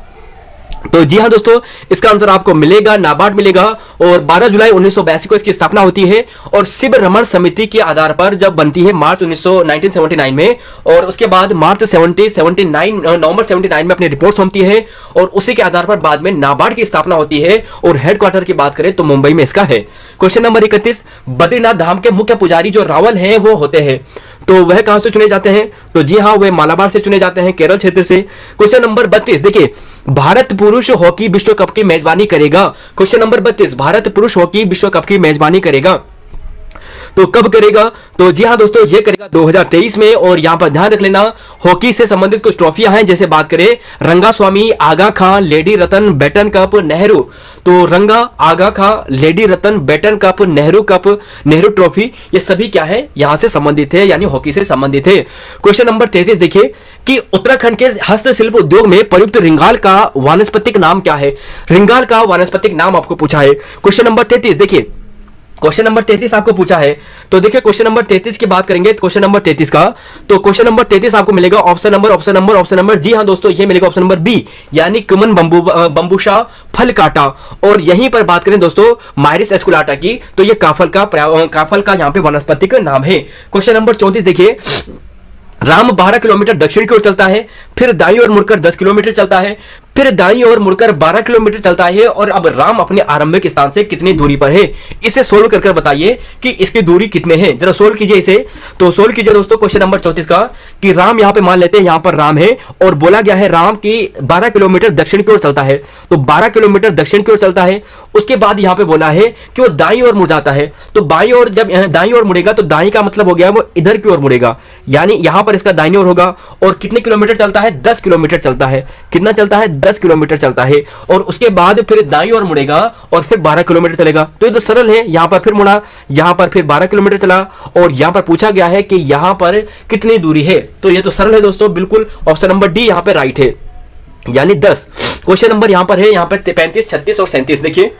तो जी हाँ दोस्तों इसका आंसर आपको मिलेगा नाबार्ड मिलेगा। और 12 जुलाई 1982 को इसकी स्थापना होती है और शिव रमन समिति के आधार पर जब बनती है मार्च 1979 में, और उसके बाद मार्च नवंबर 79 में अपनी रिपोर्ट सौंपती है और उसी के आधार पर बाद में नाबार्ड की स्थापना होती है। और हेडक्वार्टर की बात करें तो मुंबई में इसका है। क्वेश्चन नंबर 31, बद्रीनाथ धाम के मुख्य पुजारी जो रावल हैं वो होते हैं, तो वह कहां से चुने जाते हैं? तो जी हाँ वे मालाबार से चुने जाते हैं, केरल क्षेत्र से। क्वेश्चन नंबर 32 देखिए भारत पुरुष हॉकी विश्व कप की मेजबानी करेगा। क्वेश्चन नंबर 32 भारत पुरुष हॉकी विश्व कप की मेजबानी करेगा, तो कब करेगा? तो जी हाँ दोस्तों ये करेगा 2023 में। और यहां पर ध्यान रख लेना हॉकी से संबंधित कुछ ट्रॉफियां हैं, जैसे बात करें Ranga Swami, Aga Khan, Lady Ratan, Beighton cup, Nehru. तो Ranga, Aga Khan, Lady Ratan, Beighton cup, Nehru cup, Nehru trophy, ये सभी क्या है यहां से संबंधित है, यानी हॉकी से संबंधित है। क्वेश्चन नंबर 33 देखिए कि उत्तराखंड के हस्तशिल्प उद्योग में प्रयुक्त रिंगाल का वानस्पतिक नाम क्या है? रिंगाल का वानस्पतिक नाम आपको पूछा है। क्वेश्चन नंबर 33 देखिए, क्वेश्चन नंबर 33 आपको पूछा है। तो देखिए क्वेश्चन नंबर 33 की बात करेंगे, क्वेश्चन नंबर 33 का, तो क्वेश्चन नंबर 33 आपको मिलेगा ऑप्शन नंबर जी हाँ दोस्तों ये मिलेगा ऑप्शन नंबर बी यानी कुमन बंबूशा फल काटा। और यहीं पर बात करें दोस्तों माइरिस एस्कुलाटा की, तो ये काफल का यहाँ पे वनस्पतिक नाम है। क्वेश्चन नंबर 34 देखिए राम 12 किलोमीटर दक्षिण की ओर चलता है, फिर दाईं ओर मुड़कर 10 किलोमीटर चलता है, फिर दाईं ओर मुड़कर 12 किलोमीटर चलता है और अब राम अपने आरंभिक स्थान से कितनी दूरी पर है, इसे सोल्व कर बताइए कि इसकी दूरी कितने हैं। जरा सोल्व कीजिए इसे। तो सोल्व कीजिए दोस्तों क्वेश्चन नंबर 34 का कि राम यहां पे मान लेते हैं यहां पर राम है और बोला गया है राम की 12 किलोमीटर दक्षिण की ओर चलता है, तो 12 किलोमीटर दक्षिण की ओर चलता है। उसके बाद यहां पे बोला है कि वो दाईं ओर मुड़ जाता है, तो बाईं ओर जब दाईं ओर मुड़ेगा तो दाईं का मतलब हो गया वो इधर की ओर मुड़ेगा, यानी यहां पर इसका दाईं ओर होगा। और कितने किलोमीटर चलता है, 10 किलोमीटर चलता है। कितना चलता है, 10 किलोमीटर चलता है। और उसके बाद फिर दाईं ओर मुड़ेगा और फिर 12 किलोमीटर चलेगा। तो ये तो सरल है, यहां पर फिर मुड़ा, यहां पर फिर 12 किलोमीटर चला और यहां पर पूछा गया है कि यहां पर कितनी दूरी है, तो ये तो सरल है दोस्तों, बिल्कुल ऑप्शन नंबर डी यहां पे राइट है, यानी 10। क्वेश्चन नंबर यहां पर है, यहां पर 35, 36 और 37 देखिए।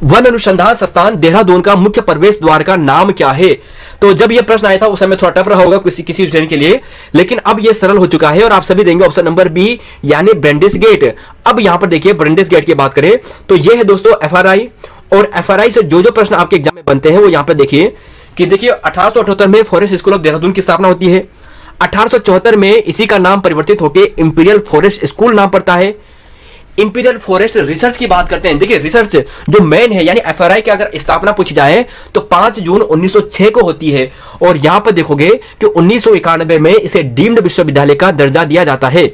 वन अनुसंधान संस्थान देहरादून का मुख्य प्रवेश द्वार का नाम क्या है। तो जब यह प्रश्न आया था उस समय थोड़ा टफ रहा होगा किसी स्टूडेंट के लिए, लेकिन अब यह सरल हो चुका है और आप सभी देंगे ऑप्शन नंबर बी यानी ब्रेंडिस गेट। अब यहां पर देखिए ब्रेंडिस गेट की बात करें तो यह है दोस्तों एफआरआई, और एफआरआई से जो प्रश्न आपके एग्जाम में बनते हैं वो यहां पर देखिए कि देखिए 1878 में फॉरेस्ट स्कूल ऑफ देहरादून की स्थापना होती है। 1874 में इसी का नाम परिवर्तित होकर इंपीरियल फॉरेस्ट स्कूल नाम पड़ता है। इंपीरियल फॉरेस्ट रिसर्च की बात करते हैं, देखिए रिसर्च जो मेन है यानी एफआरआई की अगर स्थापना पूछी जाए तो 5 जून 1906 को होती है। और यहां पर देखोगे कि 1991 में इसे डीम्ड विश्वविद्यालय का दर्जा दिया जाता है।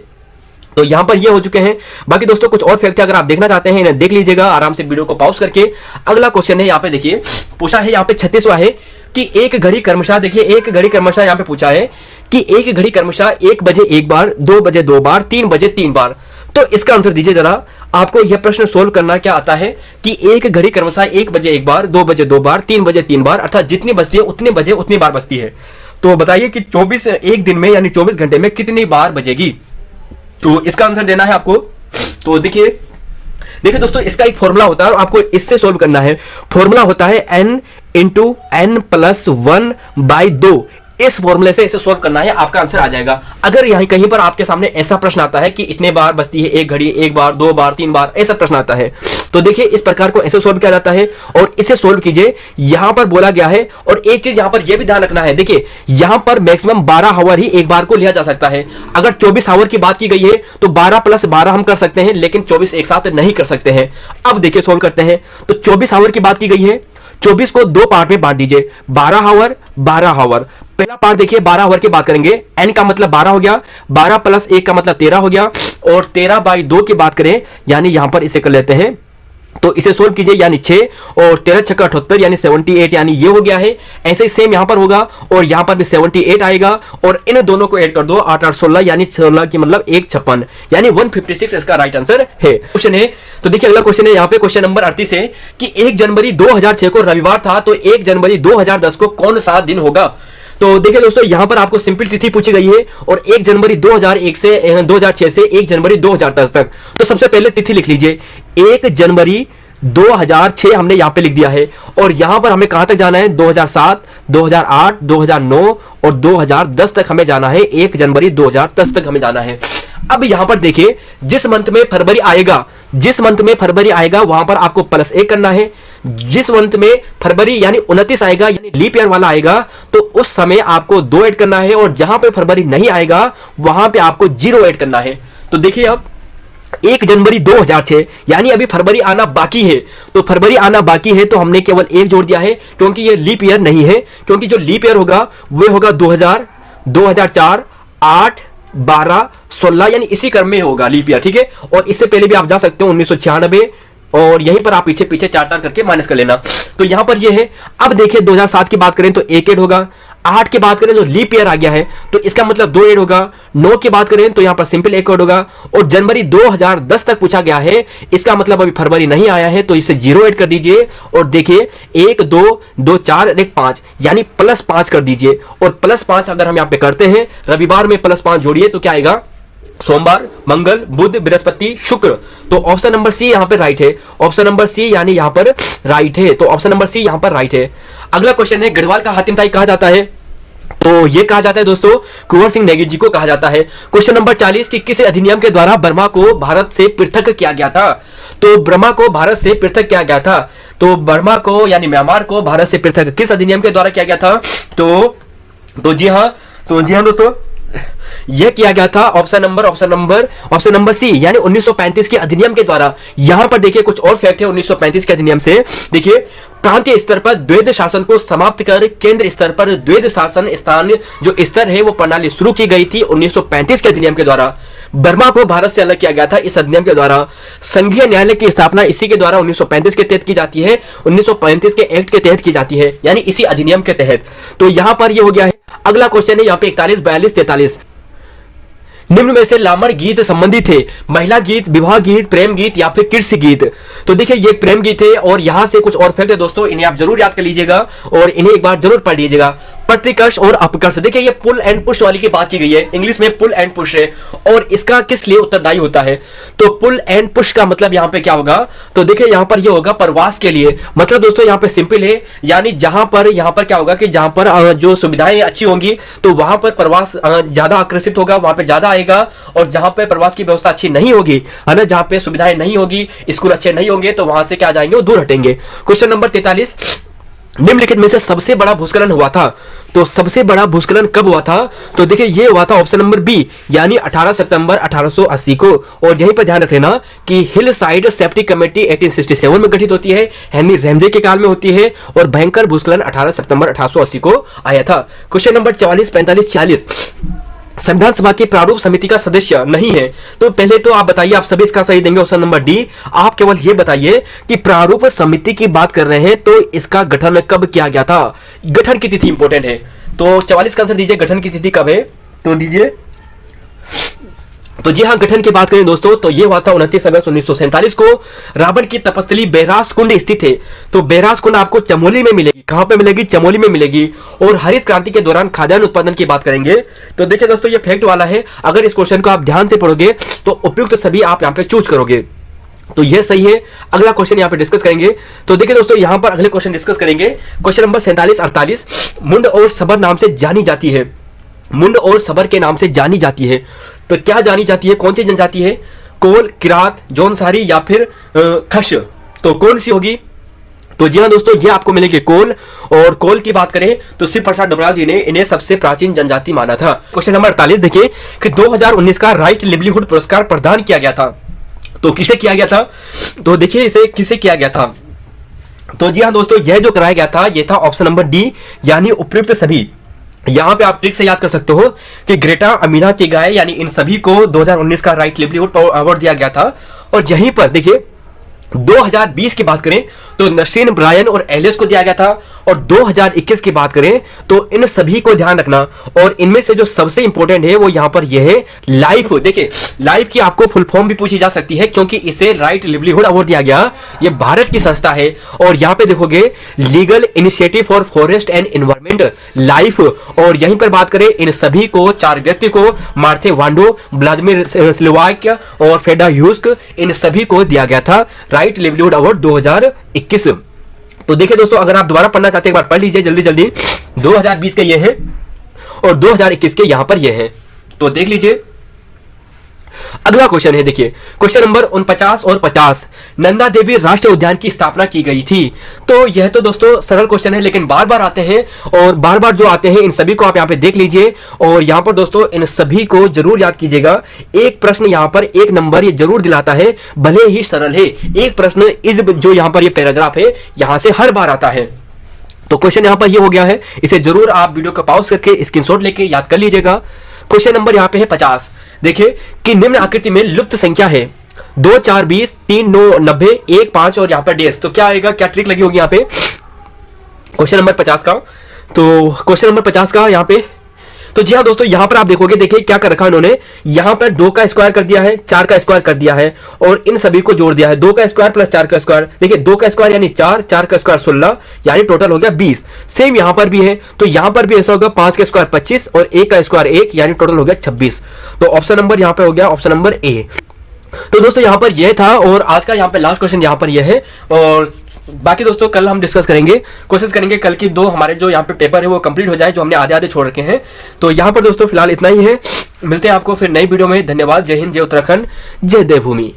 तो यहां पर ये हो चुके हैं। बाकी दोस्तों कुछ और फैक्ट अगर आप देखना चाहते हैं इन्हें देख लीजिएगा आराम से वीडियो को पॉज करके। अगला क्वेश्चन है, यहां पे देखिए पूछा है, यहां पे 36वां है कि एक घड़ी क्रमशः, देखिए एक घड़ी क्रमशः यहां पे पूछा है कि एक घड़ी क्रमशः 1 बजे 1 बार, 2 बजे 2 बार, 3 बजे 3 बार। तो इसका आंसर दीजिए जरा। आपको यह प्रश्न सोल्व करना क्या आता है कि एक घड़ी क्रमशः 1 बजे 1 बार, 2 बजे 2 बार, 3 बजे 3 बार, अर्थात जितनी बजती है उतने बजे उतनी बार बजती है। तो बताइए कि 24 एक दिन में यानी 24 घंटे में कितनी बार बजेगी। तो इसका आंसर देना है आपको। तो देखिए दोस्तों इसका एक फॉर्मूला होता है और आपको इससे सोल्व करना है। फॉर्मूला होता है n × n+1/2। इस फॉर्मूले से इसे सोल्व करना है, आपका आंसर आ जाएगा। अगर यहीं कहीं पर आपके सामने ऐसा प्रश्न आता है कि इतने बार बजती है एक घड़ी, 1 बार, 2 बार, 3 बार, ऐसा प्रश्न आता है तो देखिए इस प्रकार को ऐसे सोल्व किया जाता है और इसे सोल्व कीजिए। यहां पर बोला गया है और एक चीज यहां पर यह भी ध्यान रखना है, देखिए यहां पर मैक्सिमम 12 आवर ही एक बार को लिया जा सकता है। अगर 24 आवर की बात की गई है तो 12 + 12 हम कर सकते हैं, लेकिन 24 एक साथ नहीं कर सकते हैं। अब देखिए सोल्व करते हैं। तो 24 आवर की बात की गई है, 24 को 2 पार्ट में बांट दीजिए, 12 आवर 12 आवर। पहला पार्ट देखिए 12 आवर की बात करेंगे, n का मतलब 12 हो गया, 12 + 1 का मतलब 13 हो गया, और 13/2 की बात करें यानी यहां पर इसे कर लेते हैं। तो इसे सोल्व कीजिए यानी 6 और 13 × 78 यानी 78 यानी ये हो गया है। ऐसे ही सेम यहां पर होगा और यहां पर भी 78 आएगा और इन दोनों को ऐड कर दो 8 8 16 यानी 16 की मतलब 1 56 यानी 156 इसका राइट आंसर है। क्वेश्चन है तो देखिए अगला क्वेश्चन है यहां पे क्वेश्चन नंबर 38 है कि 1 जनवरी 2006 को रविवार था तो 1 जनवरी 2010 को कौन सा दिन होगा। तो देखिए दोस्तों यहां पर आपको सिंपल तिथि पूछी गई है और 1 जनवरी 2006 से 1 जनवरी 2010 तक। तो सबसे पहले तिथि लिख लीजिए, 1 जनवरी 2006 हमने यहां पे लिख दिया है और यहां पर हमें कहां तक जाना है, 2007, 2008, 2009 और 2010 तक हमें जाना है। 1 जनवरी 2010 तक हमें जाना है। अब यहां पर देखिए जिस मंथ में फरवरी आएगा वहां पर आपको +1 करना है। जिस मंथ में फरवरी यानी 29 आएगा यानी लीप ईयर वाला आएगा तो उस समय आपको 2 ऐड करना है और जहां पे फरवरी नहीं आएगा वहां पे आपको 0 ऐड करना है। तो देखिए अब 1 जनवरी 2006 यानी अभी फरवरी आना बाकी है, तो फरवरी आना बाकी है तो हमने केवल 1 जोड़ दिया है क्योंकि ये लीप ईयर नहीं है, क्योंकि जो लीप ईयर होगा वह होगा 2000, 2004, 8, 12, 16 यानी इसी क्रम में होगा लीप ईयर, ठीक है। और इससे पहले भी आप जा सकते हो 1996 और यहीं पर आप पीछे 4 करके माइनस कर लेना। तो यहां पर ये है। अब देखिए 2007 की बात करें तो 1 ऐड होगा, 8 की बात करें तो लीप ईयर आ गया है तो इसका मतलब 2 ऐड होगा, 9 की बात करें तो यहां पर सिंपल 1 ऐड होगा और जनवरी 2010 तक पूछा गया है, इसका मतलब अभी फरवरी नहीं आया है तो इसे 0 ऐड कर दीजिए और देखिए 1 2 2 4 1 5 यानी +5 कर दीजिए और +5 अगर हम यहां पे करते हैं रविवार में +5 जोड़िए तो क्या आएगा, सोमवार, मंगल, बुध, बृहस्पति, शुक्र। तो ऑप्शन नंबर सी यहां पर राइट है। ऑप्शन नंबर सी यानी यहां पर राइट है। तो ऑप्शन नंबर सी यहां पर राइट है। अगला क्वेश्चन है गढ़वाल का हातिम ताई कहा जाता है। तो ये कहा जाता है दोस्तों कुंवर सिंह नेगी जी को कहा जाता है। क्वेश्चन नंबर 40 कि किस अधिनियम के द्वारा बर्मा को भारत से पृथक किया गया था। तो बर्मा को भारत से पृथक किया गया था। तो बर्मा को यानी म्यांमार को भारत से पृथक किस अधिनियम के द्वारा किया गया था। तो जी हाँ दोस्तों यह किया गया था ऑप्शन नंबर सी यानी 1935 के अधिनियम के द्वारा। यहां पर देखिए कुछ और फैक्ट है 1935 के अधिनियम से। देखिए, प्रांतीय स्तर पर द्वैध शासन को समाप्त कर केंद्र स्तर पर द्वैध शासन स्थान जो स्तर है वो प्रणाली शुरू की गई थी 1935 के अधिनियम के द्वारा। बर्मा को भारत से अलग किया गया था इस अधिनियम के द्वारा। संघीय न्यायालय की स्थापना इसी के द्वारा 1935 के तहत की जाती है, 1935 के एक्ट के तहत की जाती है, यानी इसी अधिनियम के तहत। तो यहां पर ये हो गया है। अगला क्वेश्चन है यहाँ पे 41, 42, 43। निम्न में से लामड़ गीत संबंधित थे, महिला गीत, विवाह गीत, प्रेम गीत या फिर कृषि गीत। तो देखिए ये प्रेम गीत है और यहां से कुछ और फैक्ट है दोस्तों, इन्हें आप जरूर याद कर लीजिएगा और इन्हें एक बार जरूर पढ़ लीजिएगा। प्रतिकर्ष और अपकर्ष, देखिए ये पुल एंड पुश वाली की बात की गई है, इंग्लिश में पुल एंड पुश है और इसका किस लिए उत्तरदायी होता है। तो पुल एंड पुश का मतलब यहां पे क्या होगा, तो देखिए यहां पर ये होगा प्रवास के लिए। मतलब दोस्तों यहां पे सिंपल है, यानी यहां पर क्या होगा कि जहां पर जो सुविधाएं अच्छी होंगी तो वहां पर प्रवास ज्यादा आकर्षित होगा, वहां पे ज्यादा आएगा। और जहां पे प्रवास की व्यवस्था अच्छी नहीं होगी, है ना, जहां पे सुविधाएं नहीं होगी, स्कूल अच्छे नहीं होंगे, तो वहां से क्या जाएंगे, वो दूर हटेंगे। क्वेश्चन नंबर 43, निम्नलिखित में से सबसे बड़ा भूस्खलन हुआ था। तो सबसे बड़ा भूस्खलन कब हुआ था, तो देखिए ये हुआ था ऑप्शन नंबर बी यानी 18 सितंबर 1880 को। और यहीं पर ध्यान रख लेना कि हिल साइड सेफ्टी कमेटी 1867 में गठित होती है, हेनरी रैमजे के काल में होती है और भयंकर भूस्खलन 18 सितंबर 1880 को आया था। क्वेश्चन नंबर 44, 45, 46, संविधान सभा की प्रारूप समिति का सदस्य नहीं है। तो पहले तो आप बताइए, आप सभी इसका सही देंगे ऑप्शन नंबर डी। आप केवल ये बताइए कि प्रारूप समिति की बात कर रहे हैं तो इसका गठन कब किया गया था, गठन की तिथि इंपॉर्टेंट है। तो 44 का आंसर दीजिए, गठन की तिथि कब है, तो दीजिए। तो जी हाँ, गठन की बात करें दोस्तों तो ये हुआ था 29 अगस्त 1947 को। रावण की तपस्थली बैरास कुंड स्थित है। तो बैरास कुंड आपको चमोली में मिलेगी। कहां पे मिलेगी, चमोली में मिलेगी। और हरित क्रांति के दौरान खाद्यान्न उत्पादन की बात करेंगे तो देखिए दोस्तों ये फैक्ट वाला है। अगर इस क्वेश्चन को आप ध्यान से पढ़ोगे तो उपयुक्त सभी आप यहां पे चूज करोगे, तो ये सही है। अगला क्वेश्चन यहां पे डिस्कस करेंगे। तो देखिए दोस्तों यहां पर अगले क्वेश्चन डिस्कस करेंगे। क्वेश्चन नंबर 47, 48, मुंड और सबर नाम से जानी जाती है। मुंड और सबर के नाम से जानी जाती है। तो क्या जानी जाती है, कौन सी जनजाति है, कोल, किरात, जौनसारी या फिर खश, तो कौन सी होगी। तो जी हाँ दोस्तों, ये आपको मिलेगी कोल। और कोल की बात करें तो शिव प्रसाद डबराल जी ने इन्हें सबसे प्राचीन जनजाति माना था। क्वेश्चन नंबर 48 देखिए कि 2019 का राइट लिवलीहुड पुरस्कार प्रदान किया गया था। तो किसे किया गया था, तो देखिए इसे किसे किया गया था। तो जी हाँ दोस्तों, यह जो कराया गया था यह था ऑप्शन नंबर डी यानी उपयुक्त सभी। यहां पे आप ट्रिक से याद कर सकते हो कि ग्रेटा अमीना की गाय यानी इन सभी को 2019 का राइट लिवलीहुड अवार्ड दिया गया था। और यहीं पर देखिए 2020 की बात करें तो नसीन ब्रायन और एलिस को दिया गया था। और 2021 की बात करें तो इन सभी को ध्यान रखना। और इनमें से जो सबसे इंपॉर्टेंट है वो यहां पर यह है लाइफ। देखिए लाइफ की आपको फुल फॉर्म भी पूछी जा सकती है क्योंकि इसे राइट लिवलीहुड अवार्ड दिया गया। ये भारत की संस्था है। और यहां पे देखोगे legal initiative for forest and environment life. और यहीं पर बात करें इन सभी को 4 व्यक्ति को मार्थे वांडो, व्लादिमीर स्लोवाकिया और फेडा ह्यूस्क, इन सभी को दिया गया था राइट लिवलीहुड अवार्ड 2021। तो देखिए दोस्तों, अगर आप दोबारा पढ़ना चाहते हैं एक बार पढ़ लीजिए जल्दी जल्दी। 2020 के ये है और 2021 के यहां पर ये है, तो देख लीजिए। अगला क्वेश्चन है, देखिए क्वेश्चन नंबर 49 और 50, नंदा देवी राष्ट्रीय उद्यान की स्थापना की गई थी। तो यह तो दोस्तों सरल क्वेश्चन है लेकिन बार बार आते हैं और बार बार जो आते हैं इन सभी को आप यहां पे देख लीजिए। और यहां पर दोस्तों इन सभी को जरूर याद कीजिएगा। एक प्रश्न यहां पर 1 नंबर ये जरूर दिलाता है, भले ही सरल है। एक प्रश्न इस जो यहां पर ये पैराग्राफ है यहां से हर बार आता है। तो क्वेश्चन यहां पर ये हो गया है, इसे जरूर आप वीडियो का पॉज करके स्क्रीनशॉट लेके याद कर लीजिएगा। क्वेश्चन नंबर यहां पे है 50, देखिए कि निम्न आकृति में लुप्त संख्या है 2, 4, 20, 3, 9, 90, 1, 5 और यहां पर डेस। तो क्या आएगा, क्या ट्रिक लगी होगी यहां पे क्वेश्चन नंबर 50 का। तो क्वेश्चन नंबर 50 का यहां पे, तो जी हाँ दोस्तों यहां पर आप देखोगे, देखिए क्या कर रखा है इन्होंने, यहां पर 2 का स्क्वायर कर दिया है, 4 का स्क्वायर कर दिया है और इन सभी को जोड़ दिया है। 2 का स्क्वायर प्लस 4 का स्क्वायर, देखिए 2 का स्क्वायर यानी 4, 4 का स्क्वायर 16 यानी टोटल हो गया 20। सेम यहां पर भी है, तो यहां पर भी ऐसा होगा 5 का स्क्वायर 25 और 1 का स्क्वायर 1 यानी टोटल हो गया 26। तो ऑप्शन नंबर यहां पे हो गया ऑप्शन नंबर ए। तो दोस्तों यहां पर यह था और आज का यहां पे लास्ट क्वेश्चन यहां पर यह है। और बाकी दोस्तों कल हम डिस्कस करेंगे, कोशिश करेंगे कल की 2 हमारे जो यहाँ पे पेपर है वो कंप्लीट हो जाए, जो हमने आधे आधे छोड़ रखे हैं। तो यहाँ पर दोस्तों फिलहाल इतना ही है, मिलते हैं आपको फिर नई वीडियो में। धन्यवाद, जय हिंद, जय उत्तराखंड, जय देवभूमि।